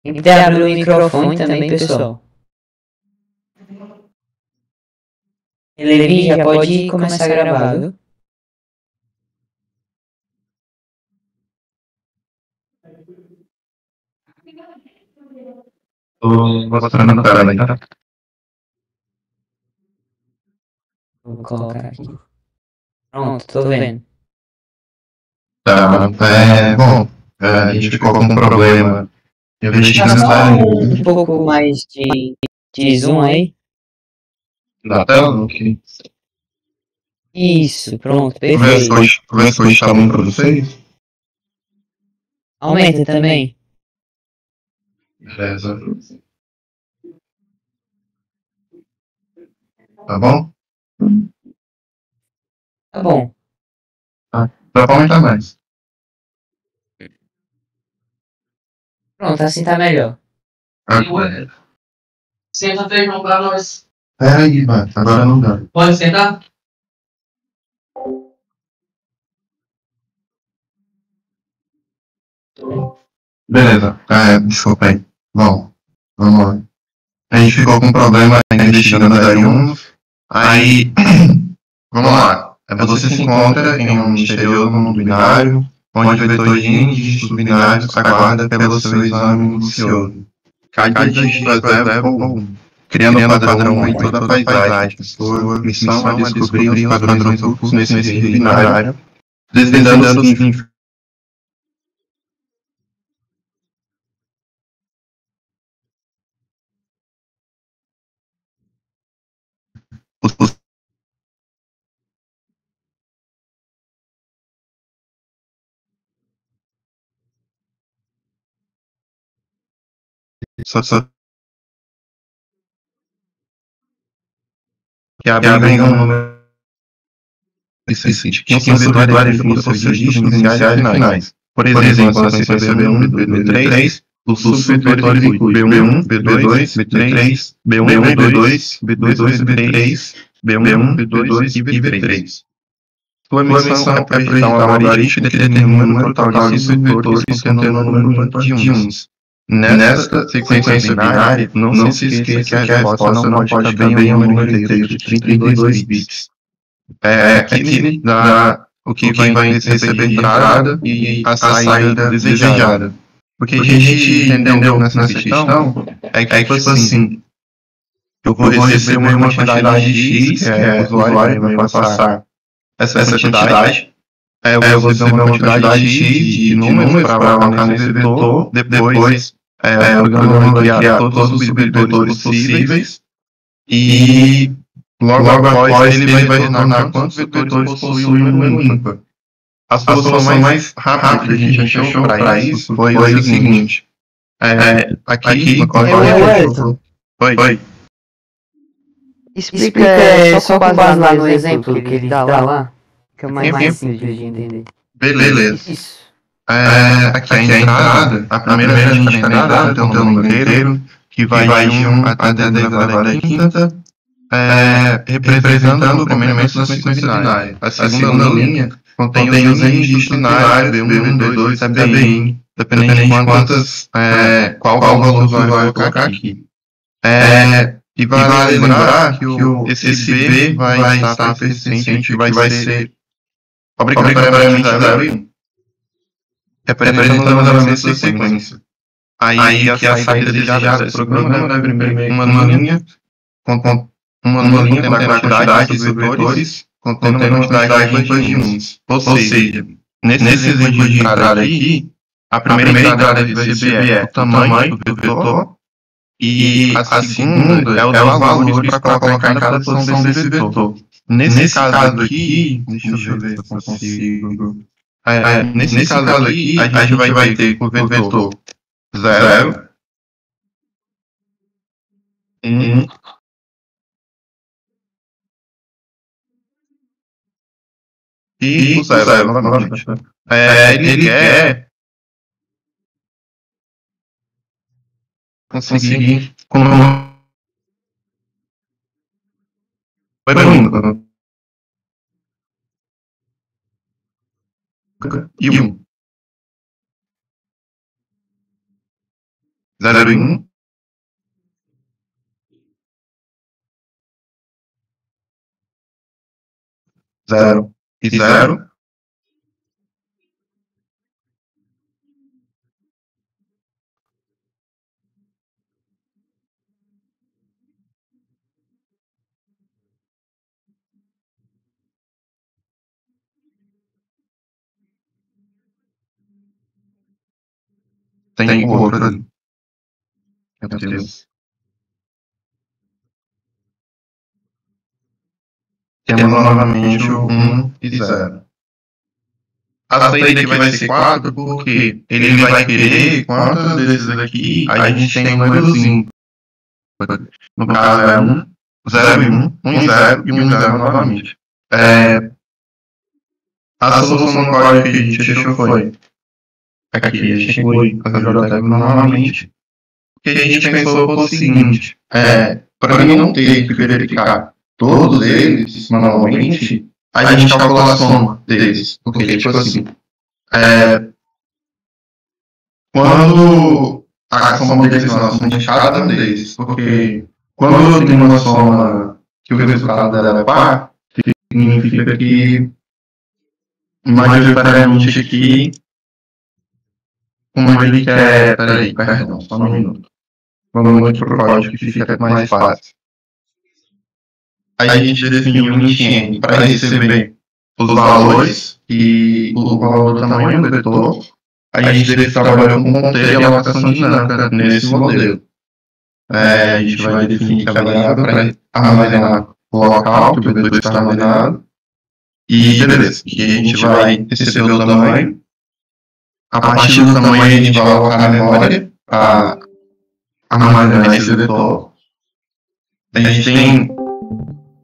Quem puder abrir o microfone também, pessoal. Levi, já pode começar a gravar, viu? Tô mostrando na tela aí, tá? Vou colocar aqui. Pronto, tô vendo. Tá, bom, a gente ficou com um problema investigando Só essa um pouco mais de zoom aí. na tela, ok? Isso, pronto, Ver se perfeito. hoje tá bom pra vocês. Aumenta também. Beleza. Tá bom? Tá bom. Tá. Dá pra aumentar mais. Pronto, assim tá melhor. Ok. Senta três mãos pra nós. Pera aí, mano, agora não dá. Pode sentar? Beleza, desculpa aí. Bom, vamos lá. A gente ficou com um problema investigando a Arium. Aí, vamos lá. Você se encontra em um misterioso mundo binário, onde o vetor de N dígitos binários aguarda pelo seu exame minucioso. Cada dígito é 0 ou 1, criando um padrão único em toda a paisagem. Sua missão é descobrir os padrões ocultos nesse meio binário, desvendando seus os que abrem um número que são vitórias definidas por seus dígitos iniciais e finais. Por exemplo, a sequência B1, B2, B3, o subvetor inclui B1, B2, B3, B1, B2, B2, B3, B1, B2 e B3. Sua missão é projetar um algoritmo que determina o número total de subvetores contendo um número de uns. Nesta sequência binária, não se esqueça que a resposta não pode caber em um número inteiro de 32 bits. Aqui dá o que vai receber entrada e a saída desejada. Porque a gente entendeu nessa questão é que, tipo assim, eu vou receber uma quantidade de X, que o usuário vai passar essa quantidade, eu vou receber uma quantidade de X de números para alocar nesse vetor, depois o programa vai criar todos os subvetores possíveis e logo após ele vai retornar quantos vetores possui o número ímpar. A solução mais rápida que a gente achou para isso foi o seguinte. Aqui no código... Oi. Explica só com base lá no exemplo que ele dá lá. Que é mais simples de entender. Beleza. Isso. Aqui a entrada, a primeira vez a gente está na entrada, tem um número inteiro, que vai de 1 até 10 elevado à quinta, representando o complemento da sequência binária. A segunda linha contém os N dígitos binários, B1, B2 e BN, dependendo de qual valor o usuário vai colocar aqui. E vale lembrar que esse B vai estar persistente, que vai ser obrigatoriamente 0 e 1. Representando o elemento da sequência. Aí que a saída desejada desse programa deve imprimir uma linha contendo a quantidade de vetores contendo uma quantidade ímpar de uns. Ou seja, nesse exemplo de entrada aqui, a primeira entrada deve receber o tamanho do vetor e a segunda é os valores para colocar em cada posição desse vetor. Nesse caso aqui, deixa eu ver se eu consigo. Nesse caso aqui, a gente vai ter o vetor 0, 1, e o 0 novamente. Ele quer conseguir como pergunta e 1. 0 e 1, 0 e 0, tem o outro ali. Meu Deus. Temos novamente o 1 e 0. A saída aqui vai ser 4 porque ele vai querer quantos desses aqui a gente tem um númerozinho. No caso é 1, 0 e 1, 1 e 0 e 1 e 0 novamente. A solução no código que a gente achou foi aqui, a gente foi fazer o biblioteca novamente. O que a gente pensou foi o seguinte, para mim não ter que verificar todos eles manualmente, a gente calcula a soma deles. Porque, tipo assim, quando a soma deles não, a soma de cada um deles, porque quando eu tenho uma soma que o resultado dela é par, significa que majoritariamente aqui, como ele quer, peraí, perdão, só um minuto. Vamos aqui para o código que fica mais fácil. Aí a gente definiu um int para receber os valores e o valor do tamanho do vetor. A gente trabalhou com ponteiro e alocação dinâmica nesse modelo. A gente vai definir que a variável para armazenar o local que o vetor está armazenado. E beleza, que a gente vai receber o tamanho. A partir do tamanho a gente vai alocar a memória para armazenar esse vetor. A gente tem,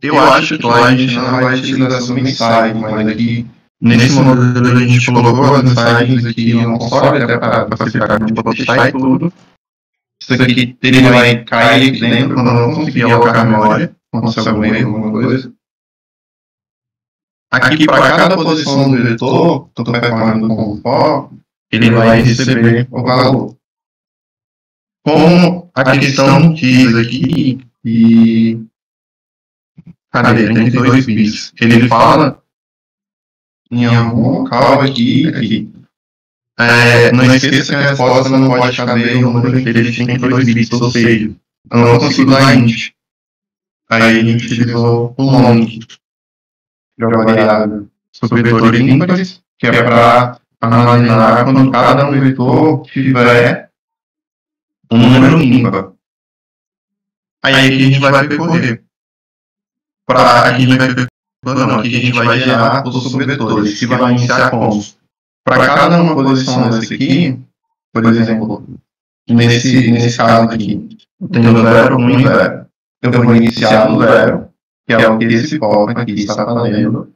eu acho que lá a gente não vai utilizar essa mensagem, mas aqui nesse modelo a gente colocou as mensagens aqui no console até para facilitar a gente postar e tudo. Isso aqui ele vai cair aqui dentro quando eu não conseguir alocar a memória, quando se algum erro, alguma coisa. Aqui para cada posição do vetor, que eu estou performando com o for, ele vai receber o valor. Como a questão diz aqui, e cadê? 32 bits. Ele fala em algum local aqui. Não esqueça que a resposta não pode caber o número inteiro de 32 bits, ou seja, eu não consigo dar int. Aí a gente utilizou o long, que é uma variável sobre vetores ímpares, que é para armazenar quando cada um vetor tiver um número ímpar. Aí aqui a gente vai percorrer. Aqui a gente vai gerar os subvetores, que vai iniciar como? Para cada uma posição dessa aqui, por exemplo, nesse caso aqui, eu tenho 0, 1 e 0. Eu vou iniciar no 0, que é o que esse for aqui está fazendo.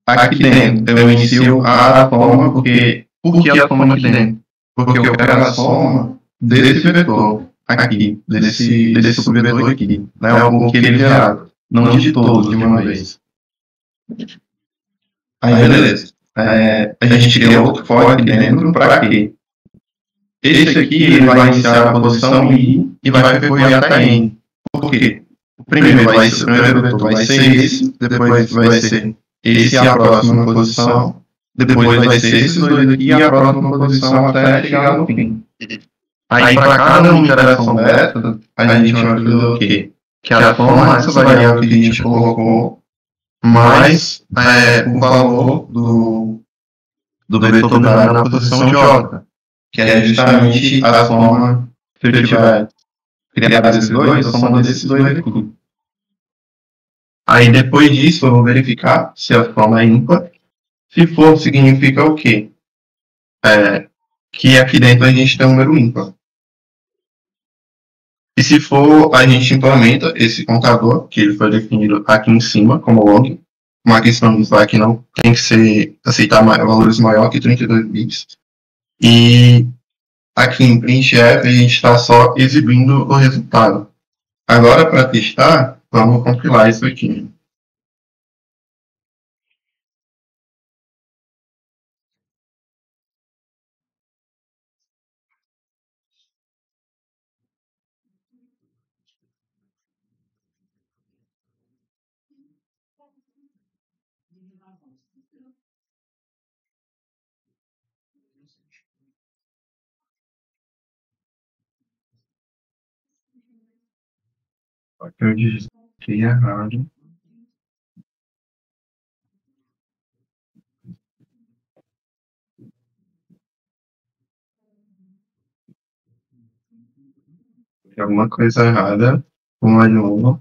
Aqui dentro, eu inicio a soma, por que a soma aqui dentro? Porque eu quero a soma desse vetor aqui, desse subvetor aqui, né? O que ele gerado, não de todos de uma vez. Aí, beleza. A gente cria outro for aqui dentro, para quê? Esse aqui ele vai iniciar a posição I e vai percorrer até N. Por quê? O primeiro vetor vai ser esse, depois vai ser esse a próxima posição, depois vai ser esses dois aqui e a próxima posição até chegar no fim. Aí para cada uma interação dessa, a gente vai fazer o quê? Que a soma essa variável que a gente colocou mais o valor do vetor na posição J, que é justamente a soma, se eu tiver criado esses dois, a soma desses dois aqui. Aí depois disso eu vou verificar se a soma é ímpar. Se for, significa o quê? Que aqui dentro a gente tem um número ímpar. E se for, a gente implementa esse contador, que ele foi definido aqui em cima como log. Uma questão disso é que não tem que aceitar valores maiores que 32 bits. E aqui em printf a gente está só exibindo o resultado. Agora, para testar, vamos compilar isso aqui. Eu digitei errado. Tem alguma coisa errada. Vamos lá de novo.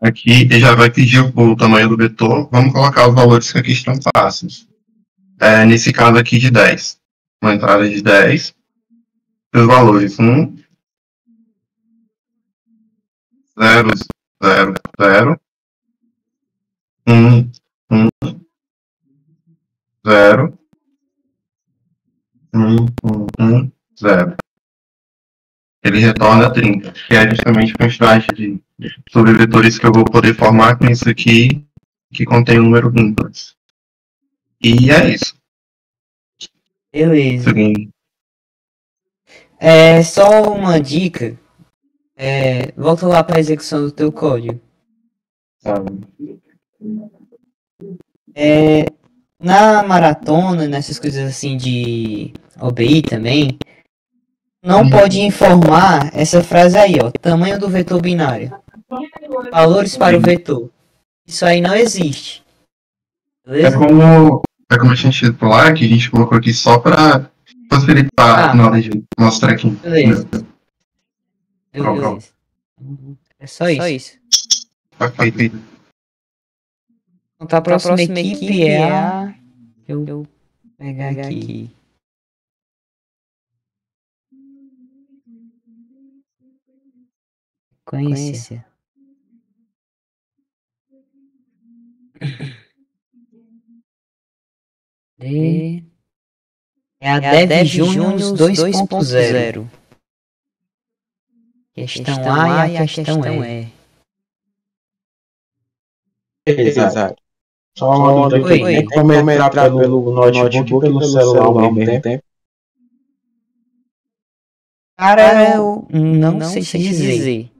Aqui ele já vai pedir o tamanho do vetor. Vamos colocar os valores que aqui estão fáceis. Nesse caso aqui de 10. Uma entrada de 10. Os valores 1, 0, 0, 0, 1, 1, 0, 1, 1, 1, 0. Ele retorna 30, que é justamente a quantidade de subvetores que eu vou poder formar com isso aqui, que contém o número ímpar. E é isso. Beleza. Seguinte. Só uma dica. Volta lá para a execução do teu código. Na maratona, nessas coisas assim de OBI também, não pode informar essa frase aí, ó. Tamanho do vetor binário. Valores para o vetor. Isso aí não existe. Beleza? É como a gente lá, que a gente colocou aqui só para facilitar na hora de mostrar aqui. Beleza. Pronto. É só isso. Perfeito. Então, a próxima equipe é a... Deixa eu pegar aqui. Sequência. É a Dev Juniors 2.0. Questão A e a questão E. Exato. Só uma dúvida aqui. Tem como entrar pelo notebook e pelo celular ao mesmo tempo? Cara, eu não sei te dizer.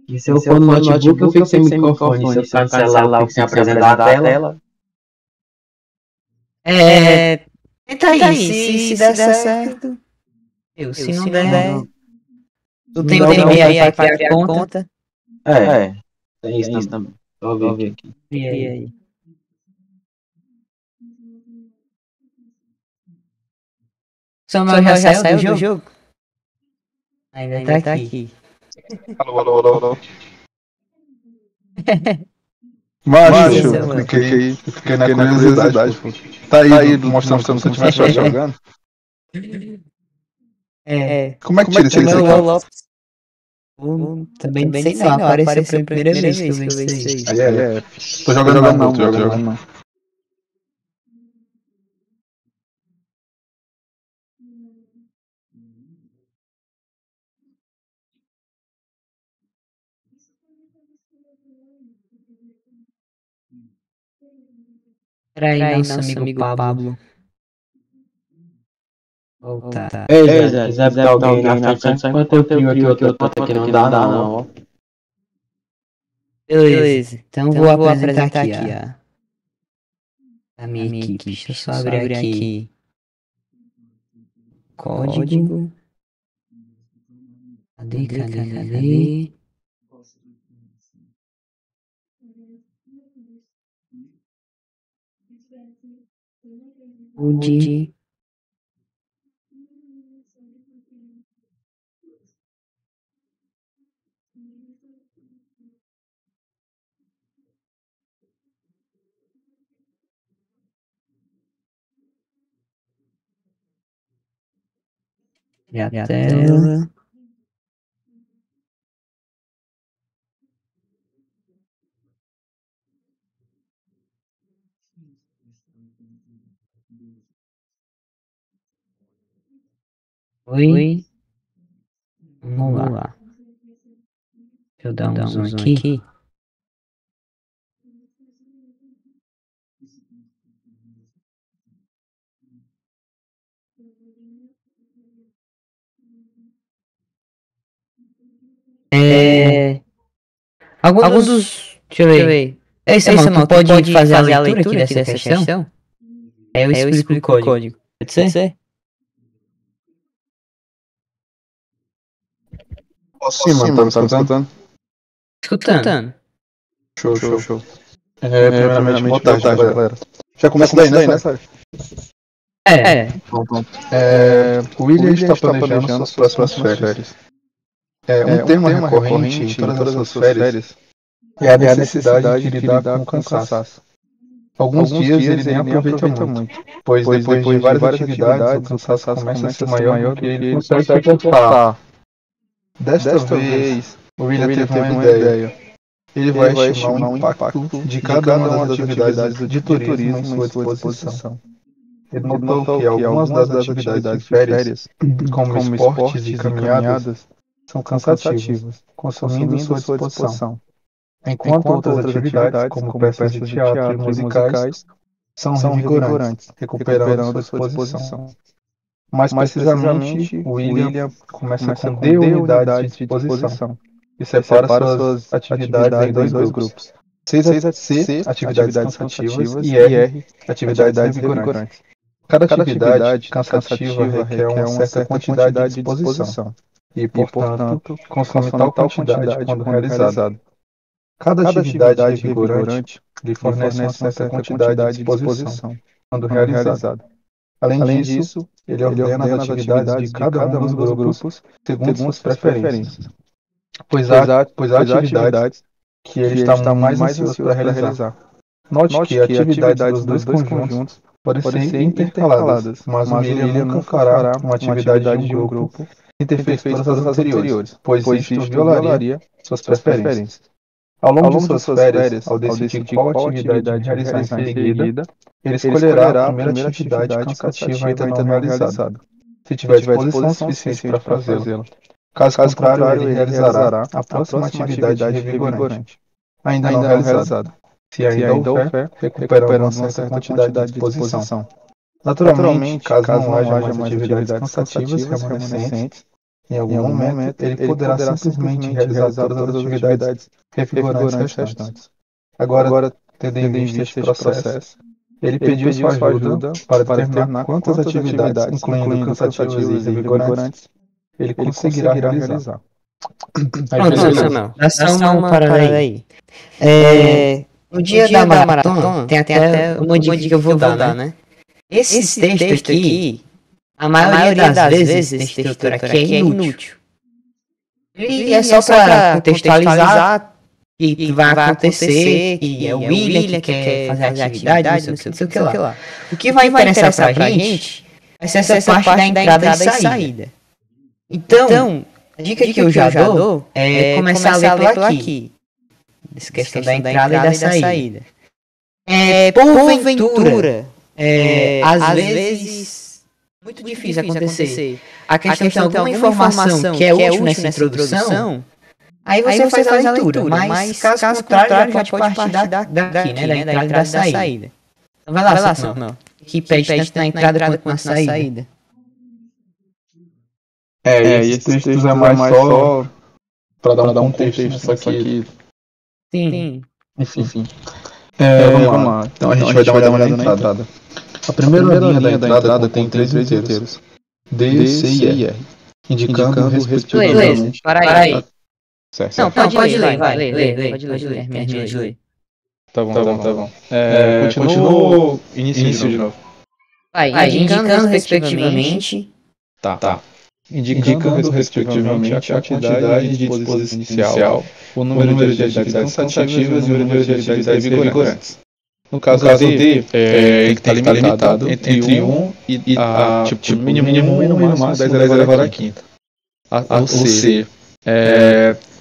E se eu for no notebook, eu fico sem microfone. Se eu ficar no celular, eu fico sem apresentar a tela. Tenta aí, se der certo. Se não der, tu tem o e-mail aí pra criar a conta. Tem isso também. Só ver aqui. E aí? Samuel já saiu do jogo? Ainda tá aqui. Alô. Macho, fiquei na curiosidade, pô. Tá aí mostrando como se estivesse jogando. Como é que tira isso aí? Também não sei não, apareceu pela primeira vez que eu vi isso aí. Aí tô jogando não. Peraí, nosso amigo Pablo. Voltar. Ei, Zé, quiser botar alguém na frente, enquanto eu crio aqui outra conta que não dá não. Beleza, então vou apresentar aqui a minha equipe. Deixa eu só abrir aqui. Código. Cadê? Code. E a tela. Oi. Vamos lá. Deixa eu dar um zoom aqui. Alguns dos... Deixa eu ver. Samuel, tu pode fazer a leitura aqui dessa questão? Eu explico o código. Pode ser? Sim, mano, tá me escutando? Escutando. Show. Primeiramente, boa tarde, galera. Já começa daí, né, Sérgio? Pronto. O William está planejando suas próximas férias. Um tema recorrente em todas as suas férias é a necessidade de lidar com o cansaço. Alguns dias ele nem aproveita muito, pois depois de várias atividades, o cansaço começa a ser maior do que ele consegue suportar. Desta vez, o William teve uma ideia. Ele vai estimar o impacto de cada uma das atividades de turismo em sua disposição. Ele notou que algumas das atividades de férias, como esportes e caminhadas, são cansativas, consumindo sua disposição. Enquanto outras atividades, como peças de teatro e musicais, são revigorantes, recuperando sua disposição. Mais precisamente, o William começa com D unidades de disposição e separa suas atividades em dois grupos. C, atividades cansativas, e R, atividades revigorantes. Cada atividade cansativa requer uma certa quantidade de disposição e, portanto, consome tal quantidade quando realizada. Cada atividade revigorante lhe fornece uma certa quantidade de disposição quando realizada. Além disso, ele ordena as atividades de cada um dos grupos segundo suas preferências, pois há atividades que ele está mais ansioso para realizar. Note que atividades dos dois conjuntos podem ser intercaladas, mas o William nunca fará uma atividade de um grupo sem ter feito todas as anteriores, pois isto violaria suas preferências. Ao longo de suas férias, ao decidir qual atividade realizar em seguida, ele escolherá a primeira atividade cansativa ainda não realizada, se tiver disposição suficiente para fazê-la. Caso contrário, ele realizará a próxima atividade revigorante, ainda não realizada, se ainda houver, recuperando uma certa quantidade de disposição. Naturalmente, caso não haja mais atividades cansativas remanescentes, em algum momento, ele poderá simplesmente realizar todas as atividades revigorantes restantes. Agora, tendo em vista este processo, ele pediu sua ajuda para determinar quantas atividades, incluindo cansativas e revigorantes, ele conseguirá realizar. Pronto, Samuel. Dá só uma parada aí. No dia da maratona, tem até uma dica que eu vou dar, né? Esse texto aqui, a maioria das vezes, esse texto aqui é inútil. Ele é só para contextualizar o que vai acontecer, que é o William que quer fazer a atividade, não sei o que lá. O que vai interessar pra gente vai ser essa parte da entrada e saída. Então, a dica que eu já dou é começar a ler por aqui. Essa questão da entrada e da saída. Porventura, às vezes, muito difícil acontecer. A questão tem alguma informação que é útil nessa introdução, aí você faz a leitura, mas caso contrário, já pode partir daqui, né, da entrada e da saída. Então vai lá, Samuel. Que pede tanto na entrada quanto na saída. Esse texto é mais só para dar um contexto nisso aqui. Sim. Enfim. Vamos lá. Então a gente vai dar uma olhada na entrada. A primeira linha da entrada tem 3 inteiros. D, C e R. Indicando respectivamente. Beleza, para aí. Certo. Não, pode ler, vai, lê. Pode ler, me ajude a ler. Tá bom. Continua início de novo. Vai, indicando respectivamente. Tá. Indicando respectivamente a quantidade de disposição inicial, o número de atividades cansativas e o número de atividades revigorantes. No caso D, tem que estar limitado entre 1 e mínimo 1 e no máximo 10 elevado à quinta. O C,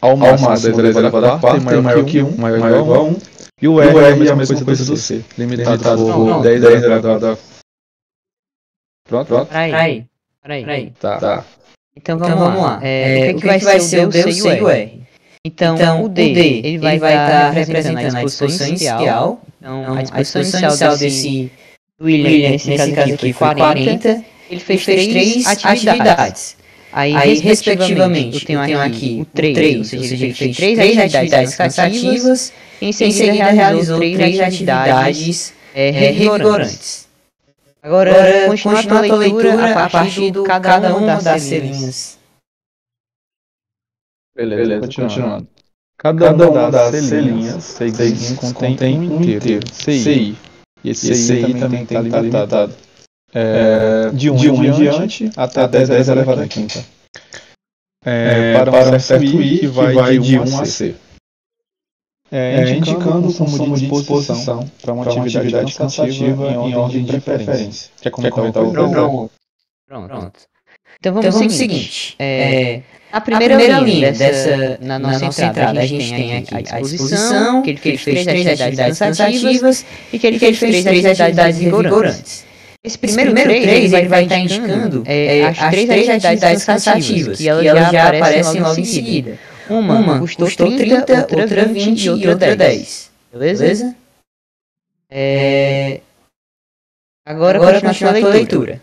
ao máximo 10 elevado à quarta é maior que 1, maior ou igual a 1. E o R é a mesma coisa do C, limitado por 10 elevado à... Pronto? Aí. Peraí. Tá. Então vamos lá. O que vai ser o D, o C e o R? Então o D ele vai estar representando a disposição inicial. Então a disposição inicial desse William, nesse caso aqui, foi 40. Ele fez 3 atividades. Aí, respectivamente, eu tenho aqui o 3, ou seja, ele fez 3 atividades cansativas e em seguida realizou 3 atividades revigorantes. Agora, continua a tua leitura a partir de cada uma das celinhas. Beleza, continuando. Cada uma das celinhas seguintes contém um inteiro, CI. E esse CI também tem que estar limitado. De 1 em diante até 10 elevado à quinta. Para um certo I que vai de 1 a C. Indicando o consumo de disposição para uma atividade cansativa em ordem de preferência. Quer comentar o Pronto. Então vamos ao seguinte. A primeira linha na nossa entrada, a gente tem aqui a disposição, que ele fez 3 atividades cansativas e que ele fez 3 atividades vigorantes. Esse primeiro 3 ele vai estar indicando as 3 atividades cansativas, e elas já aparecem logo em seguida. Uma custou 30, outra 20 e outra 10. Beleza? Agora continua a tua leitura.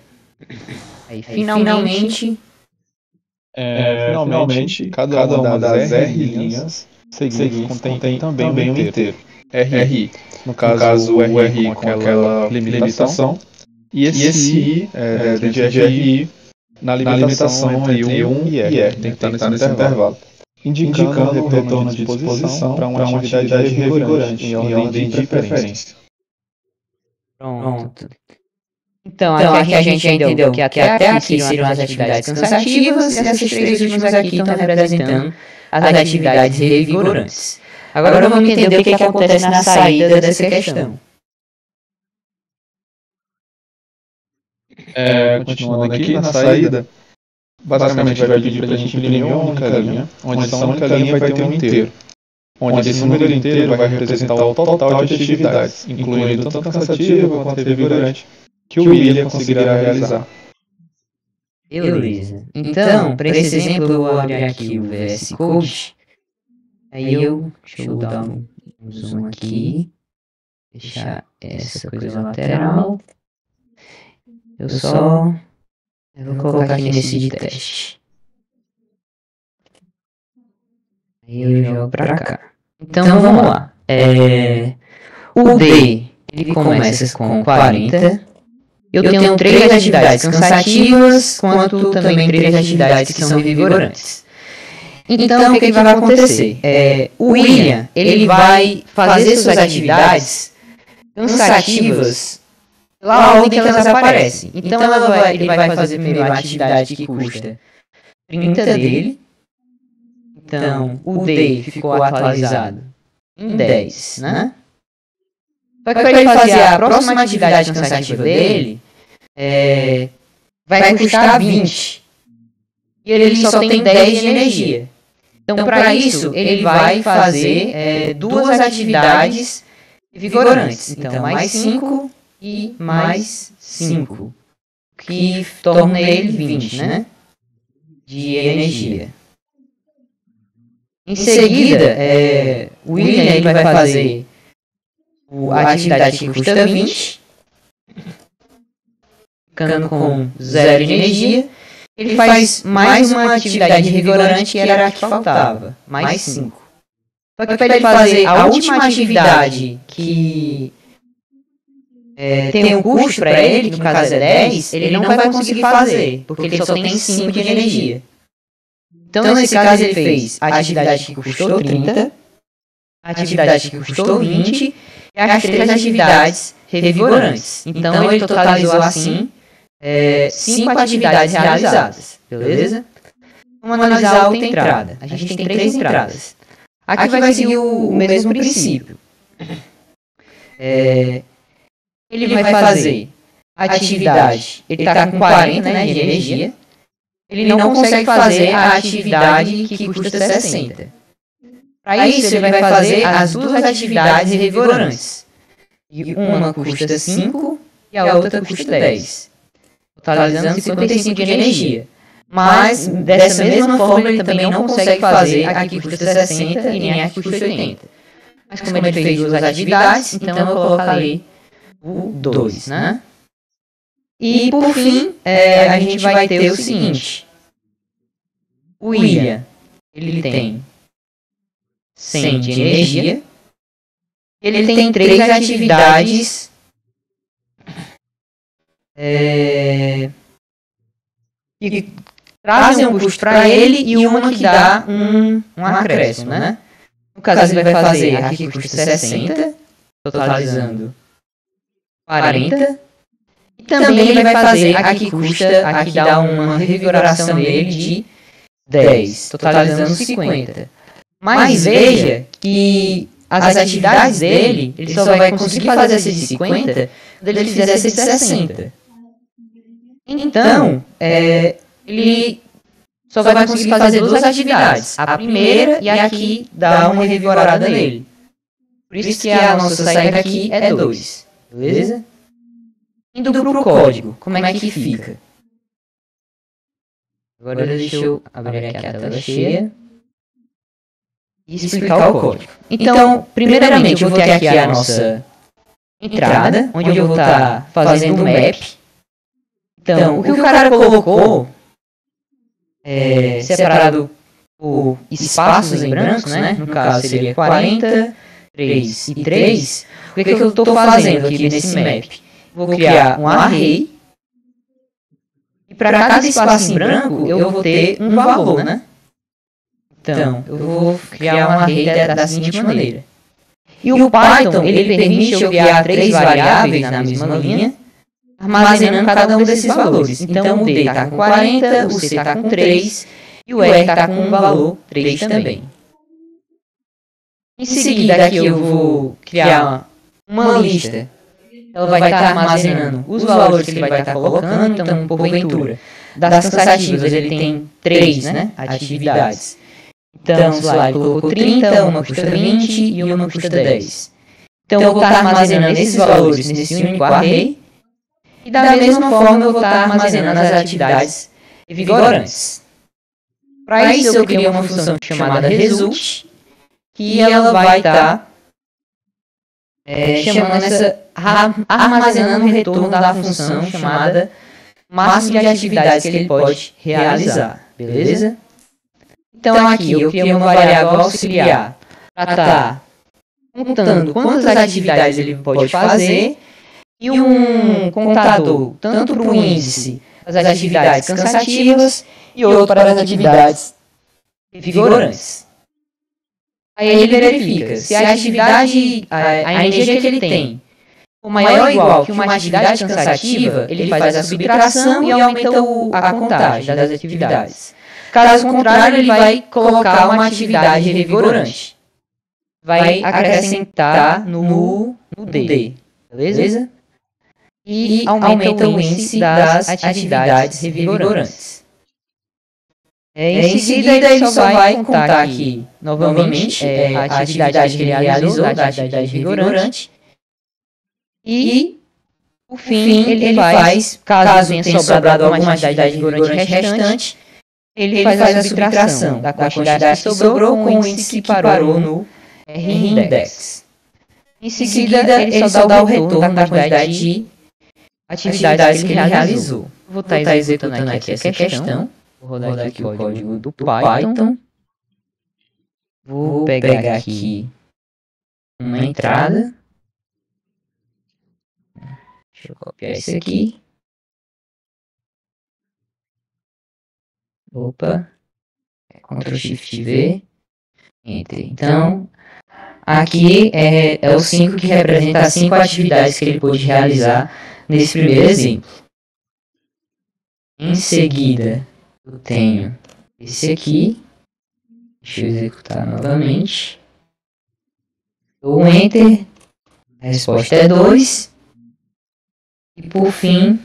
Aí, finalmente, cada uma das R linhas seguintes contém também um inteiro. RI, no caso o RI com aquela limitação, e esse I de RI na limitação entre 1 e R, tem que estar nesse intervalo, indicando o retorno de disposição para uma atividade revigorante em ordem de preferência. Pronto. Então, aqui a gente já entendeu que até aqui seriam as atividades cansativas, e essas 3 últimas aqui estão representando as atividades revigorantes. Agora vamos entender o que acontece na saída dessa questão. Continuando aqui, na saída, basicamente vai pedir para a gente imprimir uma única linha, onde essa única linha vai ter um inteiro. Onde esse número inteiro vai representar o total de atividades, incluindo tanto cansativa quanto revigorante, que o William conseguirá realizar. Beleza. Então, para esse exemplo, eu vou abrir aqui o VS Code. Aí deixa eu dar um zoom aqui. Deixar essa coisa lateral. Eu vou colocar aqui nesse de teste. Aí eu jogo pra cá. Então vamos lá. O D, ele começa com 40. Eu tenho 3 atividades cansativas, quanto também 3 atividades que são revigorantes. Então, o que vai acontecer? O William, ele vai fazer suas atividades cansativas pela ordem que elas aparecem. Então, ele vai fazer primeiro a atividade que custa 30 dele. Então, o D ficou atualizado em 10, né? Só que para ele fazer a próxima atividade cansativa dele, vai custar 20. E ele só tem 10 de energia. Então, para isso, ele vai fazer 2 atividades vigorantes. Então, mais 5 e mais 5. Que torna ele 20, né? De energia. Em seguida, o William ele vai fazer a atividade que custa 20, ficando com 0 de energia. Ele faz mais uma atividade revigorante que era a que faltava, mais 5. Só que para ele fazer a última atividade que tem um custo para ele, que no caso é 10, ele não vai conseguir fazer, porque ele só tem 5 de energia. Então, nesse caso, ele fez a atividade que custou 30, a atividade que custou 20 e as 3 atividades revigorantes. Então, ele totalizou assim 5 atividades realizadas, beleza? Vamos analisar a outra entrada. A gente tem 3 entradas. Aqui vai seguir o mesmo princípio. Ele vai fazer a atividade, ele está com 40, né, de energia. Ele não consegue fazer a atividade que custa 60. Para isso, ele vai fazer as 2 atividades revigorantes. E uma custa 5 e a outra custa 10. totalizando 55 de energia. Mas, dessa mesma forma, ele também não consegue fazer a que custa 60 e nem a que custa 80. Mas como ele fez duas atividades, então eu colocarei o 2, né? E, por fim, a gente vai ter o seguinte. O William, ele tem 100 de energia. Ele tem 3 atividades que trazem um custo para ele e uma que dá um acréscimo, né? No caso, ele vai fazer a que custa 60, totalizando 40. E também ele vai fazer a que custa, a que dá uma revigoração nele de 10, totalizando 50. Mas veja que as atividades dele, ele só vai conseguir fazer essa de 50 quando ele fizer essa de 60. Então, ele só vai conseguir fazer duas atividades. A primeira e a que dá uma revigorada nele. Por isso que a nossa saída aqui é 2. Beleza? Indo para o código, como é que fica? Agora deixa eu abrir aqui a tela cheia e explicar o código. Então, primeiramente, eu vou ter aqui a nossa entrada, onde eu vou estar fazendo o map. Então, o que o cara colocou, separado por espaços em brancos, né? No caso seria 40, 3 e 3. O que eu estou fazendo aqui nesse map? Vou criar um array. E para cada espaço em branco, eu vou ter um valor, né? Então, eu vou criar um array da seguinte maneira. E o Python, ele permite eu criar 3 variáveis na mesma linha, armazenando cada um desses valores. Então, o D está com 40, o C está com 3 e o R está com um valor 3 também. Em seguida, aqui eu vou criar uma lista. Ela vai estar armazenando os valores que ele vai estar colocando. Então, porventura, das cansativas, ele tem 3, né, atividades. Então, se lá ele colocou 30, uma custa 20 e uma custa 10. Então, eu vou estar armazenando esses valores nesse único array. E da mesma forma, eu vou estar armazenando as atividades vigorantes. Para isso, eu criei uma função chamada result, que ela vai estar armazenando o retorno da função chamada máximo de atividades que ele pode realizar. Beleza? Então, aqui eu criei uma variável auxiliar para estar contando quantas atividades ele pode fazer e um contador tanto para o índice das atividades cansativas e outro para as atividades vigorantes. Aí ele verifica se a atividade, a energia que ele tem for maior ou igual que uma atividade cansativa, ele faz a subtração e aumenta a contagem das atividades. Caso contrário, ele vai colocar uma atividade revigorante. Vai acrescentar no D. Beleza? E aumenta o índice das atividades revigorantes. Em seguida, ele só vai contar aqui, novamente, a atividade que ele realizou, da atividade revigorante. E, por fim, ele faz, caso tenha sobrado alguma atividade revigorante restante, ele faz a subtração da quantidade que sobrou com o índice que parou no R-index. Em seguida, ele só dá o retorno da quantidade de atividades que ele realizou. Vou estar executando aqui essa questão. Vou rodar aqui o código do Python. Vou pegar aqui uma entrada. Deixa eu copiar isso aqui. Opa. Ctrl Shift V. Enter. Então, aqui é o 5 que representa as 5 atividades que ele pôde realizar nesse primeiro exemplo. Em seguida, eu tenho esse aqui. Deixa eu executar novamente. Dou um Enter. A resposta é 2. E por fim,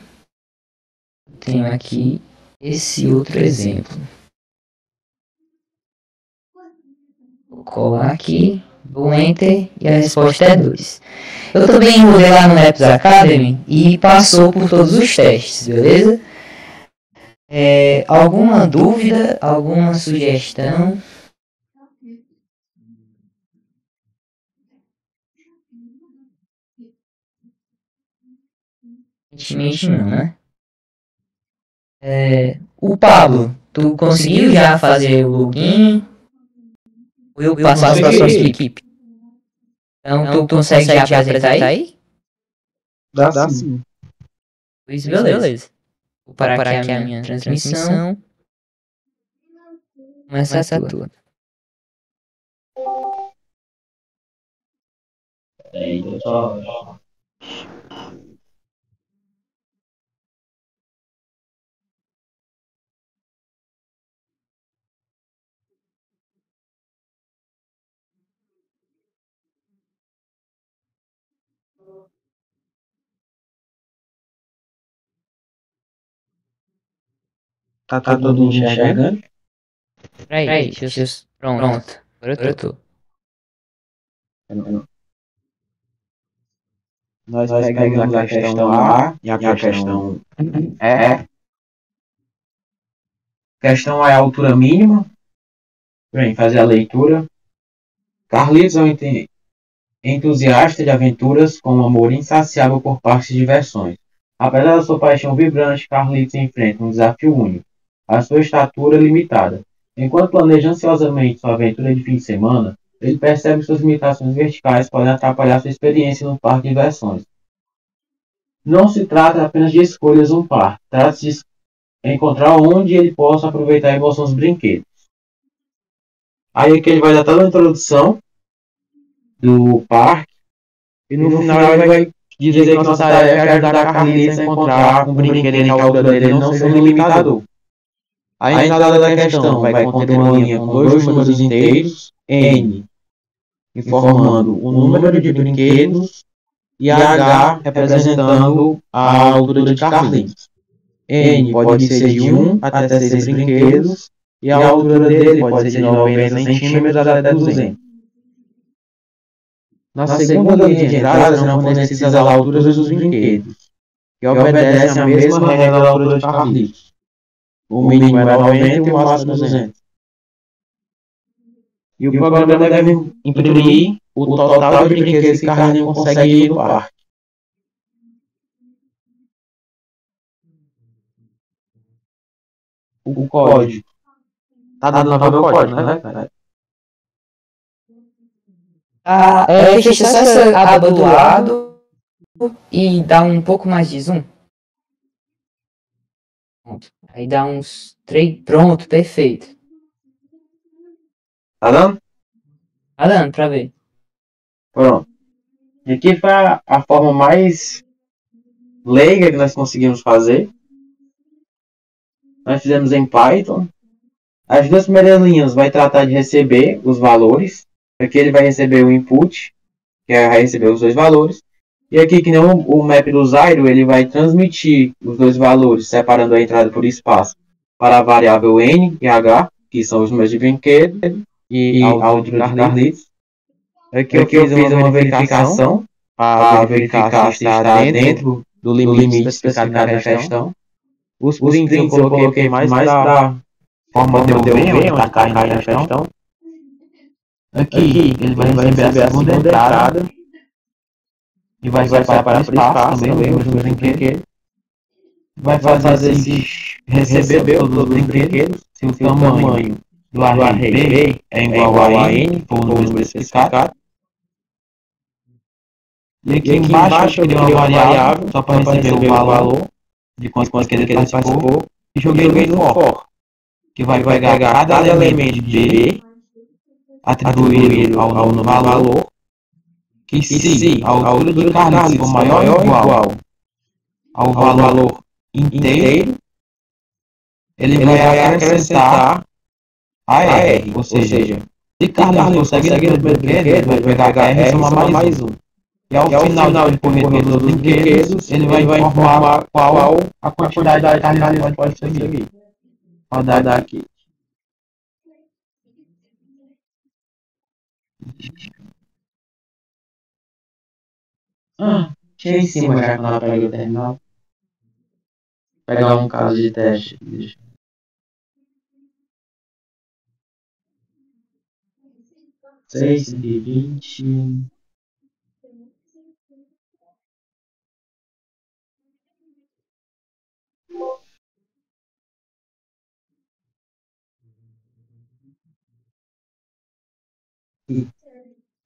eu tenho aqui esse outro exemplo. Vou colar aqui. Dou Enter e a resposta é 2. Eu também enrolei lá no Maps Academy e passou por todos os testes, beleza? Alguma dúvida, alguma sugestão? Aparentemente não, né? O Pablo, tu conseguiu já fazer o login? Ou eu passo para a sua equipe? Então tu consegue já apresentar aí? Dá sim. Pois beleza. Vou parar aqui a minha transmissão. Começa a tua. Então só. Tá todo mundo enxergando? Peraí, deixa eu... Pronto. Agora eu tô. Nós pegamos a questão A e a questão E. A questão A é a altura mínima. Bem, fazer a leitura. Carlitos é um entusiasta de aventuras com um amor insaciável por parques de diversões. Apesar da sua paixão vibrante, Carlitos enfrenta um desafio único, a sua estatura limitada. Enquanto planeja ansiosamente sua aventura de fim de semana, ele percebe que suas limitações verticais podem atrapalhar sua experiência no parque de diversões. Não se trata apenas de escolhas um parque, trata-se de encontrar onde ele possa aproveitar a emoção dos brinquedos. Aí aqui ele vai dar toda a introdução do parque, e no final ele vai dizer que nossa tarefa é ajudar a Carlitos a encontrar um brinquedo que a altura dele não seja um limitador. A entrada da questão vai conter uma linha com dois números inteiros, N, informando o número de brinquedos, e H representando a altura de Carlitos. N pode ser de 1 até 6 brinquedos, e a altura dele pode ser de 90 centímetros até 200. Na segunda linha de entrada serão fornecidas as alturas dos brinquedos, que obedecem à mesma regra da altura de Carlitos. O mínimo é 90 e o máximo é 200. E o programa deve imprimir o total de brinquedos que Carlinhos consegue ir no parque. O código. Tá dando pra ver o código, né? Fecha só essa aba do lado e dá um pouco mais de zoom. Pronto. Aí dá uns 3. Pronto, perfeito. Tá dando? Tá dando pra ver. Pronto. E aqui foi a forma mais leiga que nós conseguimos fazer. Nós fizemos em Python. As duas primeiras linhas vai tratar de receber os valores. Aqui ele vai receber o input, que vai receber os dois valores. E aqui, que nem o map do Zyro, ele vai transmitir os dois valores, separando a entrada por espaço para a variável N e H, que são os números de brinquedo, e a altura de Carlitos. Aqui eu fiz uma verificação para verificar se está dentro do limite especificado na questão. Os prints eu coloquei mais para forma de eu ver onde está caindo a questão. Aqui ele vai receber a segunda entrada e vai separar por espaço também os brinquedos. Vai fazer receber todos os brinquedos se o tamanho do array B é igual a N, for o número especificado. E aqui embaixo eu criei uma variável só para receber o valor de quantos que ele participou e joguei no for, que vai pegar cada elemento de B, atribuído ao valor, que se a altura de Carlitos for maior ou igual ao valor inteiro, ele vai acrescentar a R, ou seja, se Carlitos conseguir o primeiro brinquedo, vai pegar a R e somar mais um. E ao final de correr todos os brinquedos, ele vai informar qual a quantidade de Carlitos pode conseguir. Vou dar aqui. Tinha em cima já quando ela pega o terminal. Vou pegar um caso de teste. 620.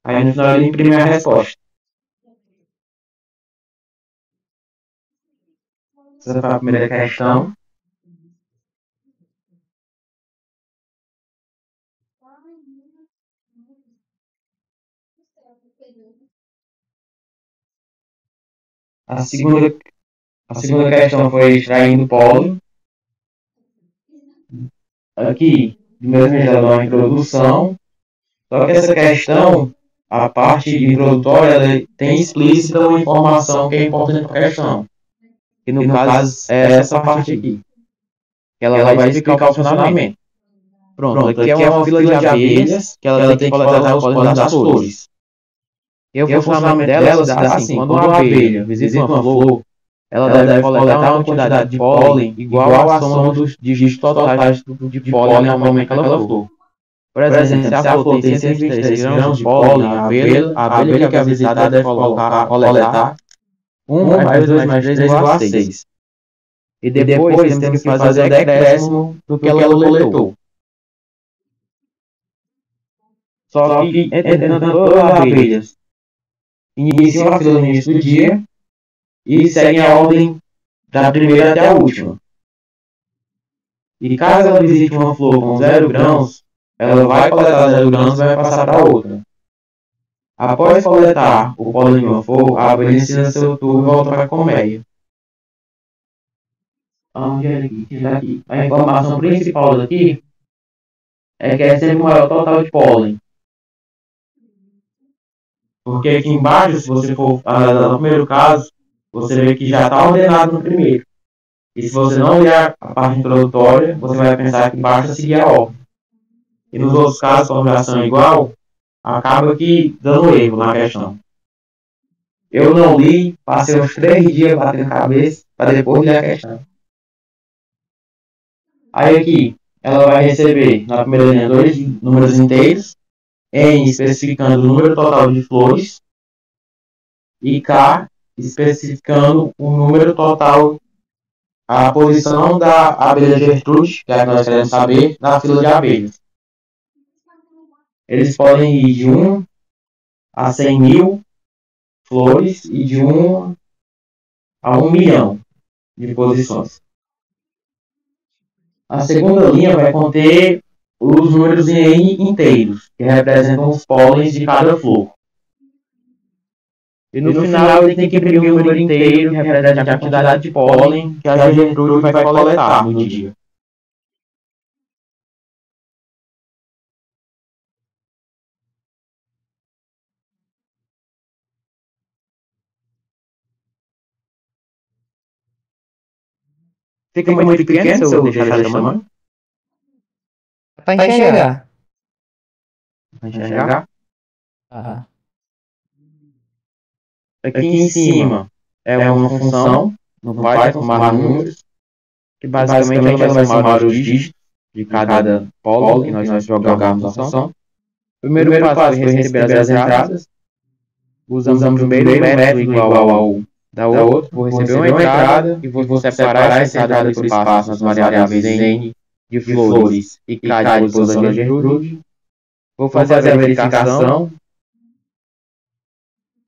Aí no final ele imprime a resposta. Essa foi a primeira questão. A segunda questão foi extraindo pólen. Aqui, do mesmo jeito, ela dá uma introdução. Só que essa questão, a parte introdutória, ela tem explícita uma informação que é importante para a questão. Que no caso é essa parte aqui. Que ela vai explicar o funcionamento. Pronto, aqui é uma fila de abelhas que ela tem que coletar os pólen das flores. E o funcionamento dela se dá assim: quando uma abelha visita uma flor, ela deve coletar uma quantidade de pólen igual à soma dos dígitos totais de pólen normalmente naquela flor. Por exemplo, se a flor tem 123 grãos de pólen, a abelha que é visitada deve coletar 1 mais 2 mais 3 igual a 6. E depois temos que fazer o decréscimo do que ela coletou. Só que, entretanto, todas as abelhas iniciam a fila no início do dia e seguem a ordem da primeira até a última. E caso ela visite uma flor com 0 grãos, ela vai coletar 0 grãos e vai passar para outra. Após coletar o pólen de uma flor, a abelha ensina seu turno e volta para a colmeia. Onde é aqui? A informação principal daqui é que é sempre o maior total de pólen. Porque aqui embaixo, se você for analisar no primeiro caso, você vê que já está ordenado no primeiro. E se você não ler a parte introdutória, você vai pensar que basta seguir a ordem. E nos outros casos, a formulação é igual, acaba que dando erro na questão. Eu não li, passei uns 3 dias batendo cabeça para depois ler a questão. Aí aqui, ela vai receber na primeira linha 2 números inteiros, N especificando o número total de flores e K especificando o número total, a posição da abelha Gertrude, que é a que nós queremos saber, na fila de abelhas. Eles podem ir de 1 a 100.000 flores e de 1 a 1 milhão de posições. A segunda linha vai conter os números em N inteiros, que representam os pólens de cada flor. E no final ele tem que imprimir o número inteiro, que representa a quantidade de pólen que a Gertrude vai coletar no dia. Fica muito pequeno se eu deixar desse tamanho? Pra enxergar. Vai enxergar? Ah. Aqui em cima é uma função no Python, somar números, que basicamente ela vai somar os dígitos de cada pólen que nós jogamos na função. O primeiro passo foi receber as entradas. Usamos o primeiro método igual ao da outra. Vou receber uma entrada e vou separar essa entrada por espaço nas variáveis N de flores e K de posição da Gertrude. Vou fazer a verificação.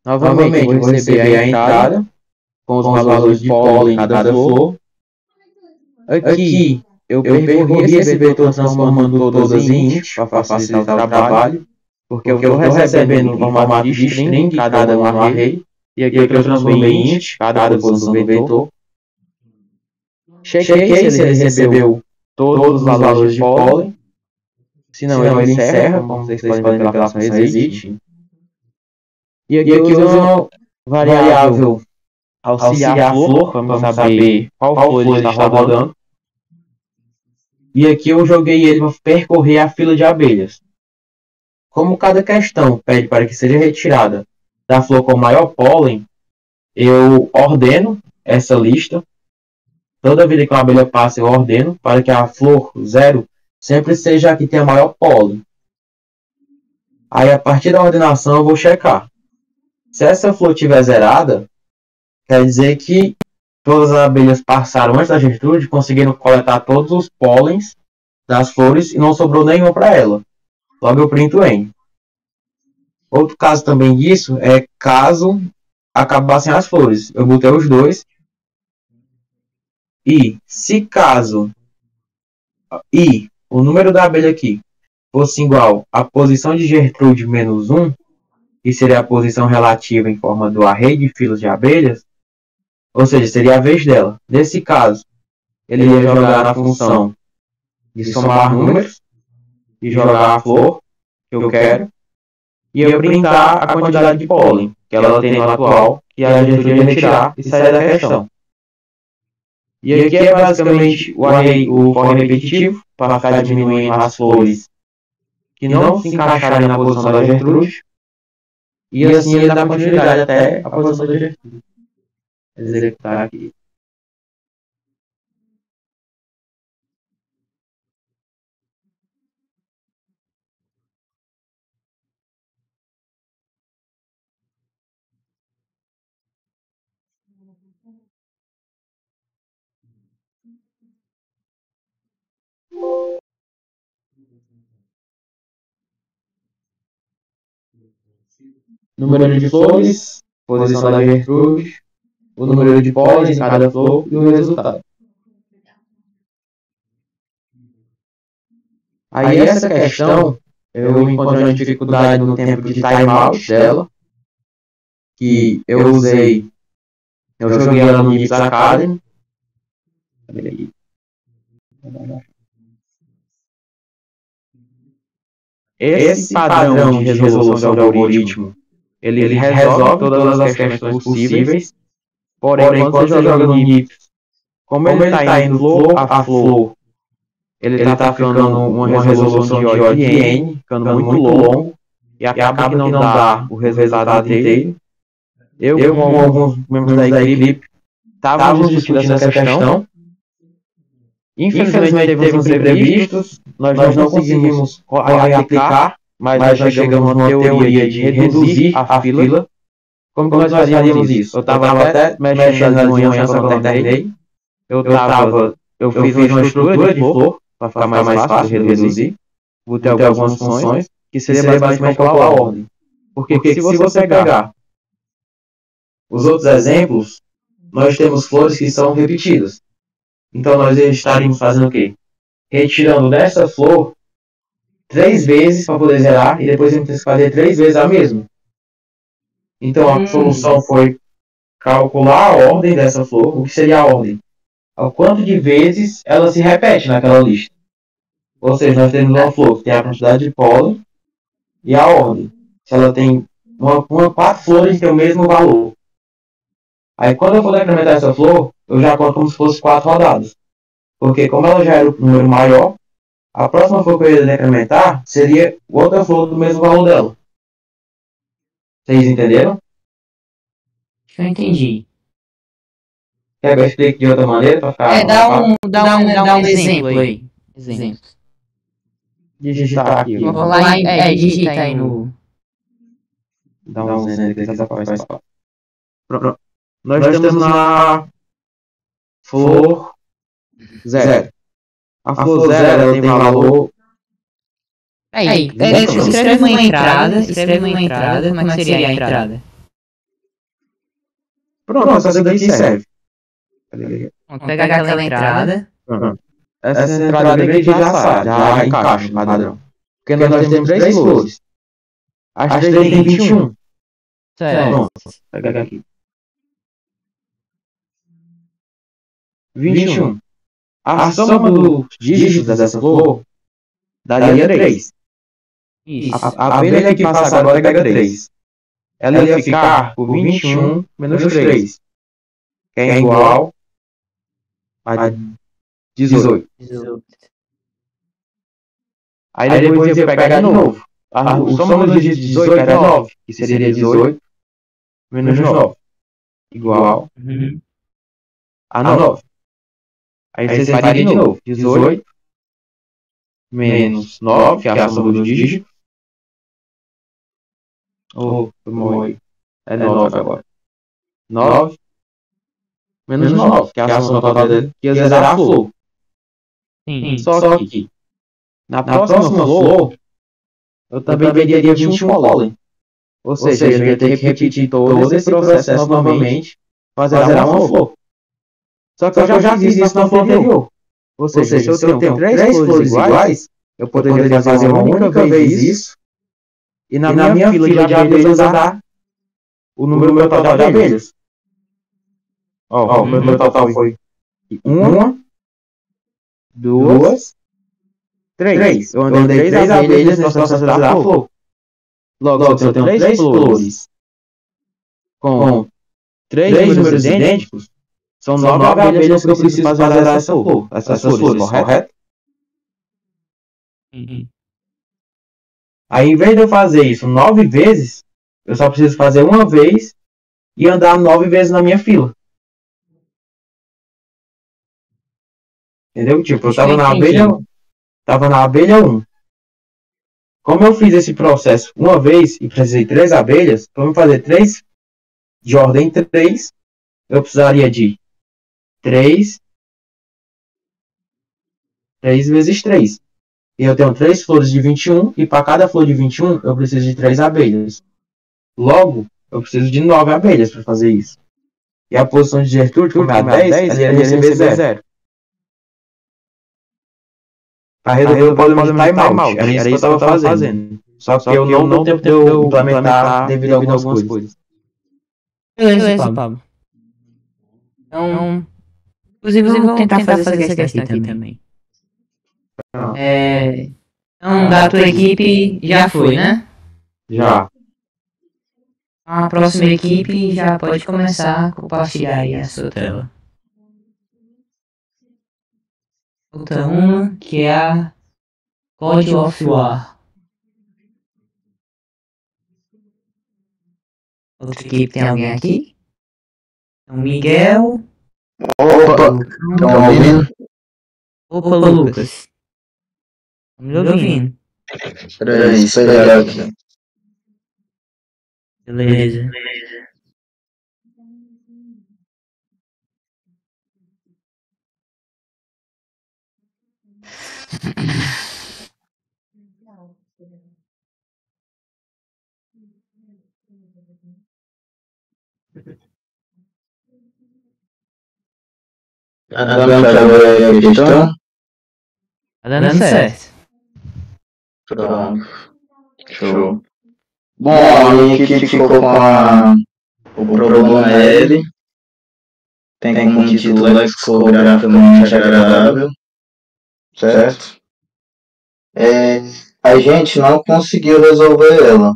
Novamente, vou receber a entrada com os valores de pólen em cada flor. Aqui, eu percorri esse vetor transformando todas em int para facilitar o trabalho, porque eu estou recebendo no formato de string cada um array, e aqui eu transformei em int cada posição do vetor. Chequei se ele recebeu todos os valores de pólen, senão ele encerra, como vocês podem ver pela operação exit. E aqui eu uso uma variável auxiliar flor, para saber qual flor ele está rodando. E aqui eu joguei ele para percorrer a fila de abelhas. Como cada questão pede para que seja retirada da flor com maior pólen, eu ordeno essa lista. Toda vida que uma abelha passa, eu ordeno para que a flor 0 sempre seja a que tem a maior pólen. Aí, a partir da ordenação, eu vou checar. Se essa flor estiver zerada, quer dizer que todas as abelhas passaram antes da Gertrude, conseguiram coletar todos os pólens das flores e não sobrou nenhuma para ela. Logo, eu printo N. Outro caso também disso é caso acabassem as flores. Eu botei os dois. E se caso o número da abelha aqui fosse igual à posição de Gertrude menos 1, que seria a posição relativa em forma do array de filas de abelhas, ou seja, seria a vez dela. Nesse caso, ele ia jogar na função de somar números e jogar a flor que eu quero, e eu printar a quantidade de pólen que ela tem no atual, que a Gertrude ia retirar e sair da questão. E aqui é basicamente o array, o for repetitivo, para ficar diminuindo as flores que não se encaixarem na posição da Gertrude, e assim ele dá continuidade até a posição da Gertrude. Executar aqui. Número de flores, posição da Gertrude, o número de pólen em cada flor e o resultado. Aí essa questão, eu encontrei uma dificuldade no tempo de timeout dela, que eu usei, eu joguei ela no Nips Academy. Esse padrão de resolução do algoritmo, ele resolve todas as questões possíveis, porém quando você joga no Nips, como ele está indo flor a flor, ele está ficando uma resolução de O de N, ficando muito longo, e acaba que não dá o resultado inteiro. Eu com alguns membros da equipe, estávamos discutindo essa questão. Infelizmente teve uns imprevistos, nós não conseguimos aplicar, mas nós chegamos a uma teoria de reduzir a fila. Como que nós faríamos isso? Eu estava até mexendo nas manhãs quando eu terminei. Eu fiz uma estrutura de flor, para ficar mais fácil de reduzir. Vou ter algumas funções, que seria basicamente calcular a ordem. Porque se você pegar os outros exemplos, nós temos flores que são repetidas. Então nós estaríamos fazendo o quê? Retirando dessa flor 3 vezes para poder zerar, e depois a gente tem que fazer 3 vezes a mesma. Então a solução foi calcular a ordem dessa flor. O que seria a ordem? O quanto de vezes ela se repete naquela lista. Ou seja, nós temos uma flor que tem a quantidade de pólen e a ordem. Se ela tem 4 flores que tem o mesmo valor. Aí quando eu for decrementar essa flor, eu já conto como se fosse 4 rodadas. Porque como ela já era o número maior, a próxima flor que eu ia decrementar seria outra flor do mesmo valor dela. Vocês entenderam? Eu entendi. Quer que eu explique de outra maneira para ficar... Dá um exemplo aí. Exemplo. Digitar aqui. Vou lá digita aí no... Dá um exemplo que essa faz. Pronto. Nós temos na flor 0. A flor 0 ela tem valor... Aí, escreve uma entrada, como é que seria a entrada? Pronto, essa daqui serve. Vamos pegar aquela entrada. Essa entrada aqui já encaixa no padrão. Porque nós temos 3 flores. As 3 tem 21. Certo. Pronto, pega aqui. 21. A soma dos dígitos dessa flor daria 3. Isso. A abelha que passa agora pega 3. Ela ia ficar por 21 menos 3. Que é igual a 18. Aí depois ia pegar de novo. O soma dos dígitos de 18 era 9. Que seria 18 menos 9. igual Uhum. a 9. Aí você varia de novo. 18 menos 9, que é a soma dos dígitos. Oh, foi. É 9 agora. 9 menos 9, que é a soma total dele, que ia zerar a flor. Sim. Só que, na próxima flor, eu também teria 21 pólen. Ou seja, eu ia ter que repetir todo esse processo novamente para zerar uma flor. Só que eu já fiz isso na flor anterior. Ou seja, se eu tenho 3 flores iguais, eu poderia fazer uma única vez isso, e na minha fila de abelhas usar o número meu total de abelhas. Ó, o meu total foi 1, 2, 3. Eu andei 3 abelhas nesse processo da flor. Logo, se eu tenho 3 flores com 3 números idênticos, são 9 abelhas que eu preciso fazer essas flores, correto? Uhum. Aí, em vez de eu fazer isso 9 vezes, eu só preciso fazer uma vez e andar 9 vezes na minha fila. Entendeu? Tipo, eu tava na abelha 1. Como eu fiz esse processo uma vez e precisei 3 abelhas, para eu fazer 3 de ordem 3, eu precisaria de 3 vezes 3. E eu tenho 3 flores de 21, e para cada flor de 21 eu preciso de 3 abelhas. Logo, eu preciso de 9 abelhas para fazer isso. E a posição de Gertrude, como é a 10, ela ia receber 0. Para resolver o problema de timeout. Era isso que eu estava fazendo. Só que eu não deu tempo de eu implementar devido a algumas coisas. Beleza, Pablo. Então, inclusive eu vou tentar fazer essa questão aqui também. Então, da tua equipe já foi, né? Já. A próxima equipe já pode começar a compartilhar aí a sua tela. Outra uma, que é a God of War. Outra equipe, tem alguém aqui? Então, Miguel. Opa, estão ouvindo? Opa, Lucas. Estamos me ouvindo. Peraí, espera aqui. Beleza. Tá dando pra ver a questão? Tá dando certo. Pronto. Show. Bom, a minha equipe ficou com o problema L. Tem como título lexicograficamente agradável. Certo? A gente não conseguiu resolver ela.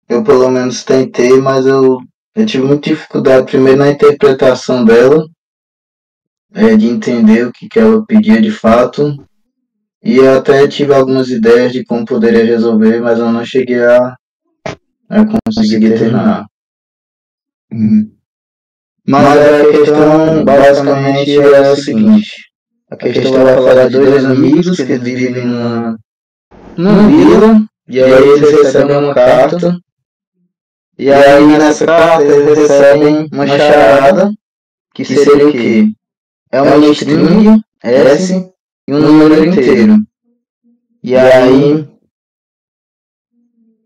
Eu pelo menos tentei, mas eu tive muita dificuldade primeiro na interpretação dela, de entender o que ela pedia de fato. E eu até tive algumas ideias de como poderia resolver, mas eu não cheguei a conseguir terminar. Mas a questão basicamente é a seguinte. A questão vai falar de 2 amigos que eles vivem numa vila, e aí eles recebem uma carta. E aí nessa carta eles recebem uma charada, que seria o quê? É uma string S e um número inteiro. E aí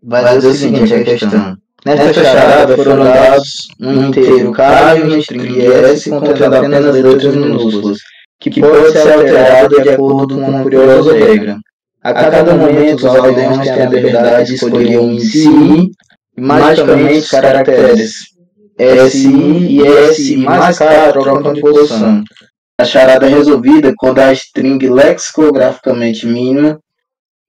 vai dizer o seguinte, a questão. Nesta charada foram dados um inteiro K e uma string S contendo apenas letras minúsculas, que pode ser alterado de acordo com uma curiosa regra. A cada momento os aldeões têm a liberdade de escolher um índice I, e magicamente os caracteres SI e SI mais K trocam de posição. A charada é resolvida quando a string lexicograficamente mínima,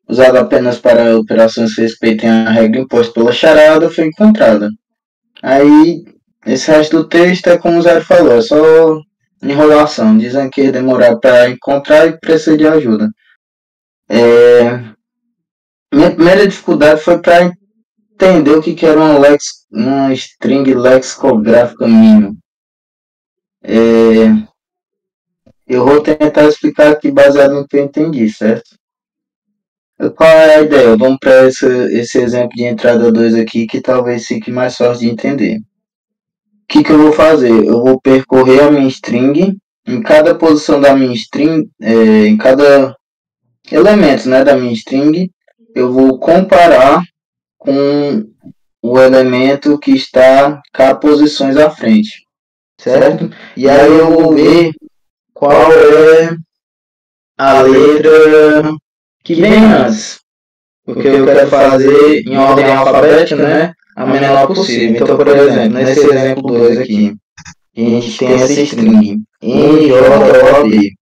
usada apenas para operações que respeitem a regra imposta pela charada, foi encontrada. Aí, esse resto do texto é como o Zé falou, é só enrolação. Dizem que ia demorar para encontrar e precisa de ajuda. Minha primeira dificuldade foi para entender o que era uma string lexicográfica mínima. Eu vou tentar explicar aqui baseado no que eu entendi, certo? Qual é a ideia? Vamos para esse exemplo de entrada 2 aqui, que talvez fique mais fácil de entender. O que eu vou fazer? Eu vou percorrer a minha string, em cada posição da minha string, em cada elemento, né, da minha string, eu vou comparar com o elemento que está K posições à frente, certo? E aí eu vou ver qual é a letra que vem antes, porque eu quero fazer em ordem alfabética, né, a menor possível. Então, por exemplo, nesse exemplo 2 aqui, a gente tem essa string N, J, O, B.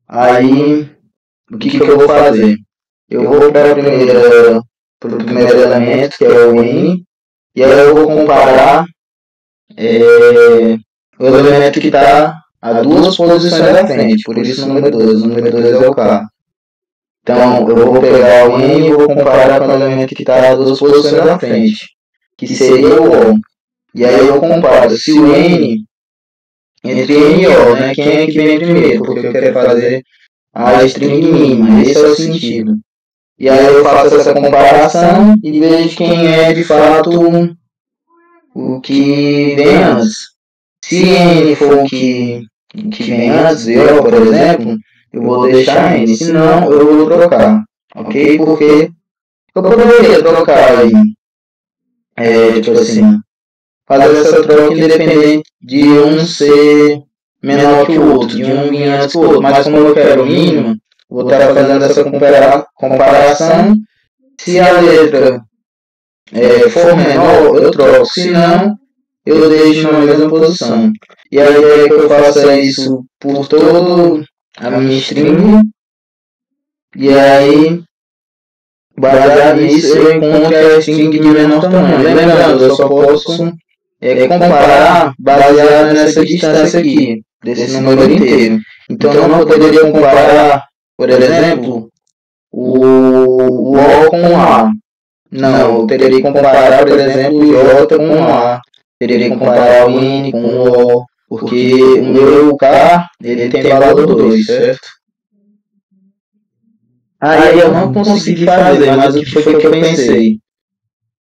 Aí, o que eu vou fazer? Eu vou para o primeiro elemento, que é o N, e aí eu vou comparar o elemento que está a duas posições à frente, por isso o número 2. O número 2 é o K. Então, eu vou pegar o N e vou comparar com o elemento que está a duas posições à frente, que seria o O. E aí eu comparo se o N, entre N e O, né, quem é que vem primeiro, porque eu quero fazer a string mínima, esse é o sentido. E aí eu faço essa comparação e vejo quem é de fato o que vem antes. Se N for o que vem antes, eu, por exemplo, eu vou deixar N, senão eu vou trocar, ok? Porque eu poderia trocar aí, tipo assim, fazer essa troca independente de um ser menor que o outro, de um vir antes que o outro, mas como eu quero o mínimo, vou estar fazendo essa comparação. Se a letra for menor, eu troco, se não, eu deixo na mesma posição. E a ideia é que eu faça isso por todo a minha string, e aí, baseado nisso, eu encontro a string de menor tamanho. Lembrando, eu só posso comparar baseado nessa distância aqui, desse número inteiro. Então, eu não poderia comparar, por exemplo, o O com o A. Não, eu teria que comparar, por exemplo, o J com o A. Teria que comparar o N com o O, porque o meu K, ele tem valor 2, certo? Aí eu não consegui fazer, mas o que foi que eu pensei?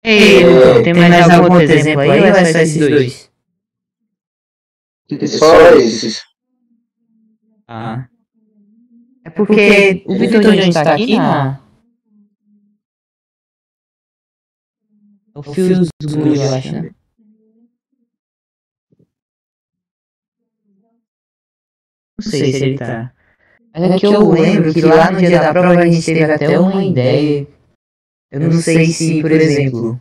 Tem mais algum outro exemplo aí ou é só esses dois? Só esses. Ah. É porque o Vitor Jones está aqui na... O Fios Guru, eu acho, né? Não sei se ele tá. Mas é que eu lembro que lá no dia da prova a gente teve até uma ideia. Eu não sei se, por exemplo...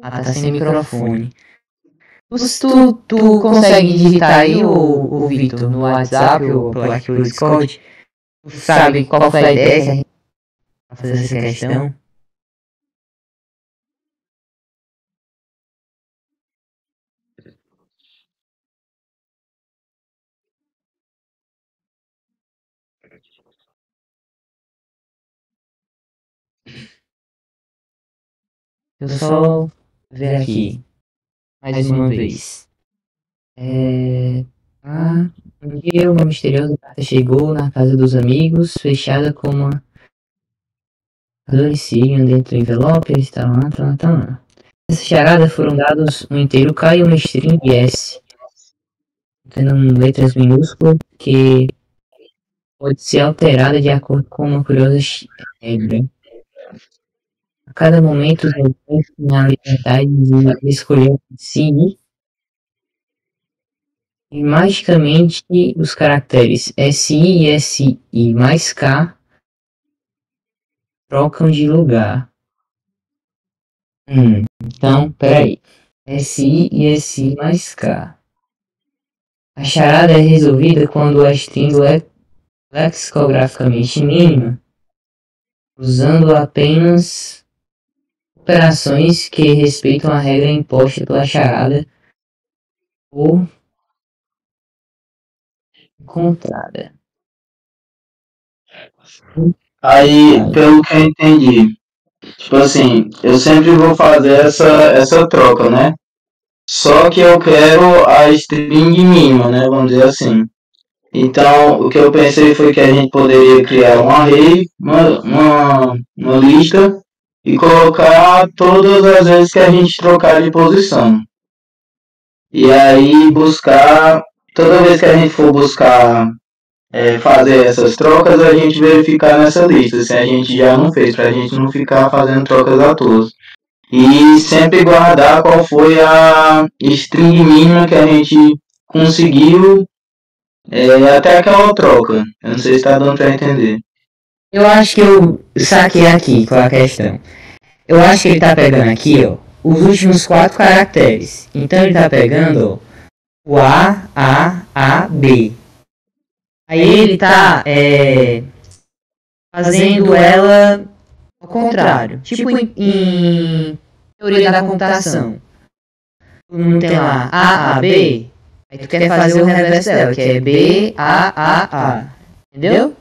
Ah, tá sem microfone. Tu consegue digitar aí o Vitor no WhatsApp ou pelo Discord? Tu sabe qual foi a ideia pra fazer essa questão? Eu só ver aqui mais uma vez. Um dia uma misteriosa carta chegou na casa dos amigos, fechada com uma sigam dentro do envelope, eles estavam lá. Nessa charada foram dados um inteiro K e uma string S, tendo letras minúsculas que pode ser alterada de acordo com uma curiosa regra. A cada momento, os leitores têm a liberdade de escolher si e magicamente os caracteres SI e SI mais K trocam de lugar. Então, peraí. SI e SI mais K. A charada é resolvida quando a string é lexicograficamente mínima, usando apenas operações que respeitam a regra imposta pela charada ou encontrada. Aí, pelo que eu entendi, tipo assim, eu sempre vou fazer essa troca, né? Só que eu quero a string mínima, né? Vamos dizer assim. Então, o que eu pensei foi que a gente poderia criar um array, uma lista, e colocar todas as vezes que a gente trocar de posição. E aí buscar, toda vez que a gente for buscar fazer essas trocas, a gente verificar nessa lista, se a gente já não fez, para a gente não ficar fazendo trocas à toa. E sempre guardar qual foi a string mínima que a gente conseguiu até aquela troca. Eu não sei se está dando para entender. Eu acho que eu saquei aqui qual é a questão. Eu acho que ele tá pegando aqui, ó, os últimos 4 caracteres. Então ele tá pegando, ó, o A, B. Aí ele tá fazendo ela ao contrário. Tipo em teoria da computação. Não tem lá A, B. Aí tu quer fazer o reverso dela, que é B, A. Entendeu?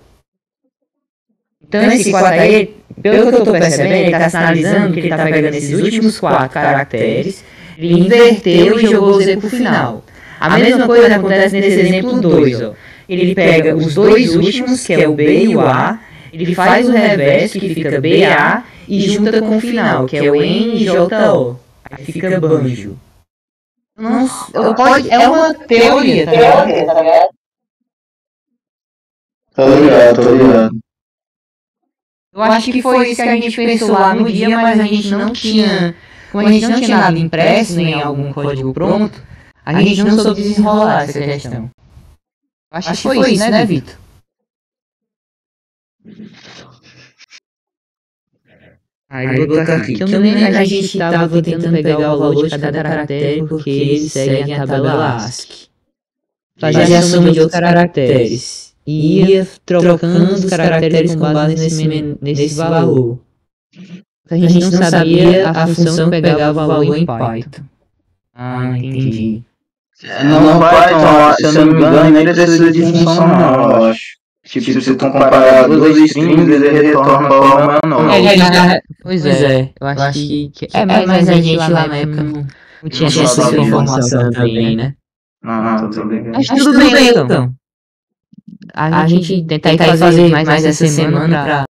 Então esse 4 aí, pelo que eu tô percebendo, ele tá sinalizando que ele tá pegando esses últimos 4 caracteres, ele inverteu e jogou o Z pro final. A mesma coisa acontece nesse exemplo 2, ó. Ele pega os 2 últimos, que é o B e o A, ele faz o reverso, que fica BA, e junta com o final, que é o NJO. Aí fica banjo. É uma teoria, tá ligado? Tô ligado. Eu acho que foi isso que a gente pensou lá no dia, mas a gente não tinha... Como a gente não tinha nada impresso, nem algum código pronto, a gente não soube desenrolar essa questão. Eu acho que foi isso, né, Vitor? Aí eu vou botar aqui. Que eu me lembro que a gente tava tentando pegar o valor de cada caractere porque eles seguem a tabela ASCII. Fazia a soma de outros caracteres. E ia trocando os caracteres com base nesse valor. A gente não sabia a função que pegava o valor em Python. Ah, entendi. No Python, se eu não me engano, nem precisa de função não, eu acho. Tipo, se tu comparar duas strings, ele retorna o valor não. Pois é, eu acho que... mas a gente lá na época não tinha essa informação também, né? Não, tudo bem. Mas tudo bem, então. A gente tentar fazer mais essa semana pra...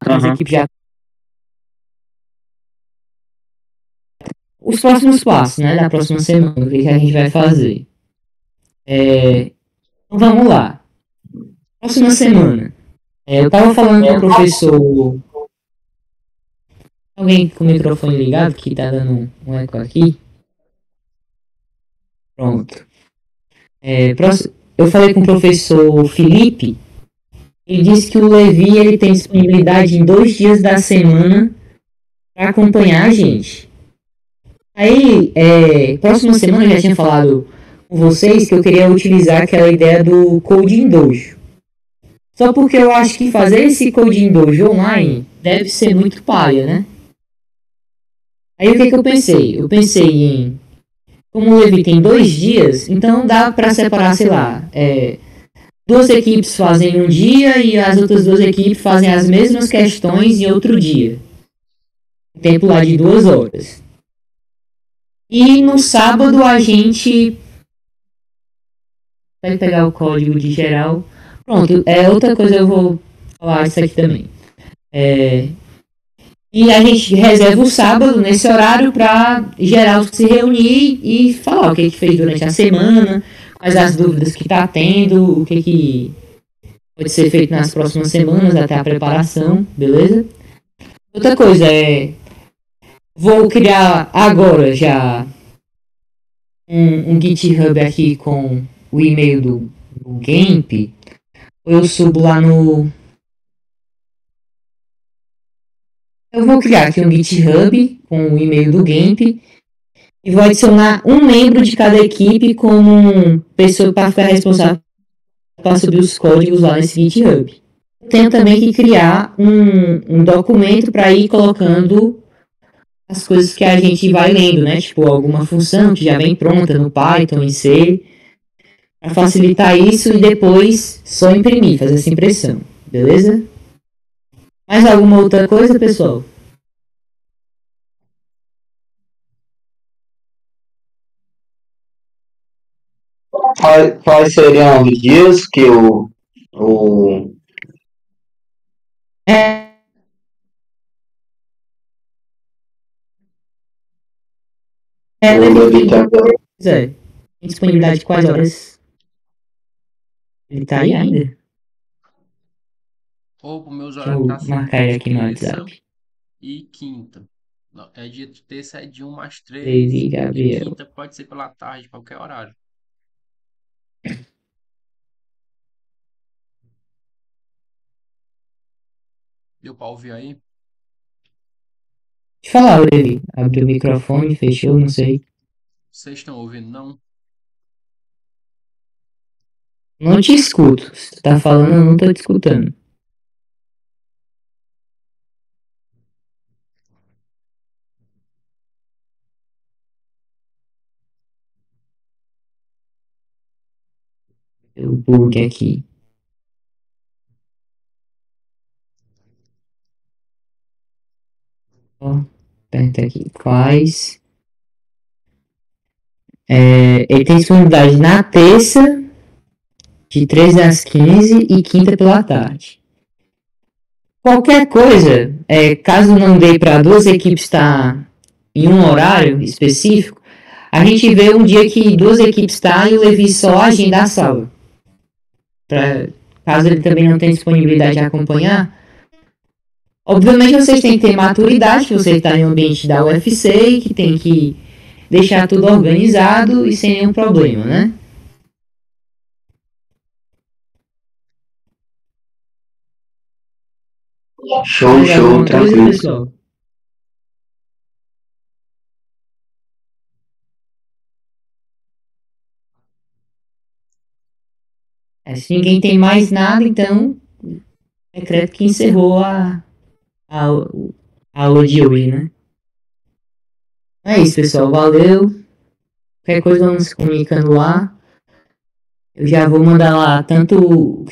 As equipes já... Os próximos passos, né, da próxima semana, o que a gente vai fazer. Então vamos lá. Próxima semana. Eu tava falando com o professor... Alguém com o microfone ligado, que tá dando um eco aqui. Pronto. Eu falei com o professor Felipe. Ele disse que o Levi ele tem disponibilidade em 2 dias da semana para acompanhar a gente. Aí, próxima semana eu já tinha falado com vocês que eu queria utilizar aquela ideia do Coding Dojo. Só porque eu acho que fazer esse Coding Dojo online deve ser muito paia, né? Aí o que eu pensei? Eu pensei em... Como o Levi tem 2 dias, então dá para separar, sei lá... 2 equipes fazem um dia e as outras 2 equipes fazem as mesmas questões em outro dia. Um tempo lá de 2 horas. E no sábado a gente vai pegar o código de geral. Pronto, outra coisa eu vou falar isso aqui também. E a gente reserva o sábado nesse horário para geral se reunir e falar o que fez durante a semana, quais as dúvidas que está tendo, o que pode ser feito nas próximas semanas até a preparação, beleza? Outra coisa vou criar agora já um GitHub aqui com o e-mail do GAMP. Eu subo lá no... Eu vou criar aqui um GitHub com o e-mail do GAMP e vou adicionar um membro de cada equipe como pessoa para ficar responsável para subir os códigos lá nesse GitHub. tenho também que criar um documento para ir colocando as coisas que a gente vai lendo, né? Tipo, alguma função que já vem pronta no Python, em C, para facilitar isso e depois só imprimir, fazer essa impressão, beleza? Mais alguma outra coisa, pessoal? Quais seriam os dias que o É, bebê tem Zé, tem disponibilidade de quais horas? Ele tá aí ainda? Ou pro meus Deixa horários eu tá sendo marcar ele aqui no terça WhatsApp. e quinta. Não, é dia de terça é de 1 às 3 Levi e Gabriel. quinta pode ser pela tarde, qualquer horário. Deu pra ouvir aí? Deixa eu falar, Levi. Abriu o microfone, fechou, não sei. Vocês estão ouvindo, não? Não te escuto. Se tu tá falando, eu não tô te escutando. Eu bug aqui. Ó, aperta aqui. Quais? Ele tem disponibilidade na terça, de 13 às 15 e quinta pela tarde. Qualquer coisa, caso não dê para duas equipes estar em um horário específico, a gente vê um dia que duas equipes estão e o Levi só agenda a sala. Caso ele também não tenha disponibilidade de acompanhar. Obviamente vocês têm que ter maturidade, que você está em um ambiente da UFC e que tem que deixar tudo organizado e sem nenhum problema, né? show, show, tranquilo. Pessoal? Se ninguém tem mais nada, então decreto que encerrou a aula de hoje, né? É isso, pessoal. Valeu. Qualquer coisa vamos se comunicando lá. Eu já vou mandar lá tanto